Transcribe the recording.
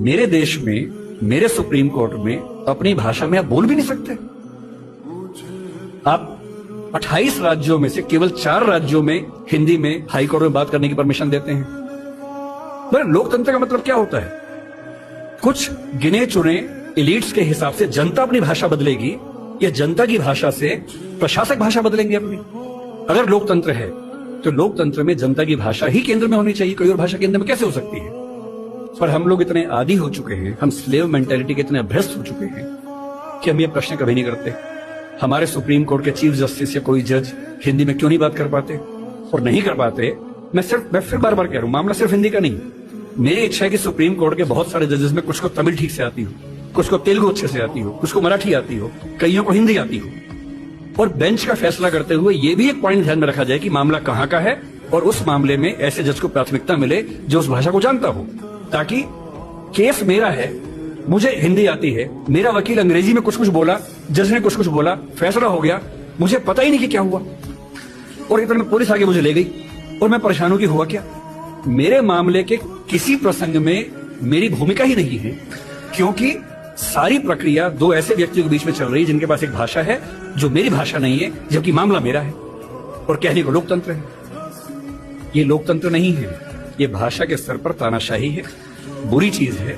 मेरे देश में, मेरे सुप्रीम कोर्ट में अपनी भाषा में आप बोल भी नहीं सकते। आप 28 राज्यों में से केवल 4 राज्यों में हिंदी में हाई कोर्ट में बात करने की परमिशन देते हैं। पर लोकतंत्र का मतलब क्या होता है? कुछ गिने चुने एलिट्स के हिसाब से जनता अपनी भाषा बदलेगी या जनता की भाषा से प्रशासक भाषा बदलेंगे अपनी? अगर लोकतंत्र है तो लोकतंत्र में जनता की भाषा ही केंद्र में होनी चाहिए, कोई और भाषा केंद्र में कैसे हो सकती है? पर हम लोग इतने आदी हो चुके हैं, हम स्लेव मेंटेलिटी के इतने अभ्यस्त हो चुके हैं कि हम ये प्रश्न कभी नहीं करते। हमारे सुप्रीम कोर्ट के चीफ जस्टिस या कोई जज हिंदी में क्यों नहीं बात कर पाते? और नहीं कर पाते, मैं फिर बार बार कह रहा हूं, मामला सिर्फ हिंदी का नहीं। मेरी इच्छा है कि सुप्रीम कोर्ट के बहुत सारे जजेस में कुछ को तमिल ठीक से आती हो, कुछ को तेलुगु अच्छे से आती हो, कुछ को मराठी आती हो, कईयों को हिंदी आती हो। और बेंच का फैसला करते हुए ये भी एक पॉइंट ध्यान में रखा जाए कि मामला कहां का है और उस मामले में ऐसे जज को प्राथमिकता मिले जो उस भाषा को जानता हो, ताकि केस मेरा है, मुझे हिंदी आती है, मेरा वकील अंग्रेजी में कुछ कुछ बोला, जज ने कुछ कुछ बोला, फैसला हो गया, मुझे पता ही नहीं कि क्या हुआ, और इतने में पुलिस आगे मुझे ले गई और मैं परेशान हूं कि हुआ क्या। मेरे मामले के किसी प्रसंग में मेरी भूमिका ही नहीं है, क्योंकि सारी प्रक्रिया दो ऐसे व्यक्तियों के बीच में चल रही है जिनके पास एक भाषा है जो मेरी भाषा नहीं है, जबकि मामला मेरा है, और कहने को लोकतंत्र है। ये लोकतंत्र नहीं है, ये भाषा के स्तर पर तानाशाही है, बुरी चीज है।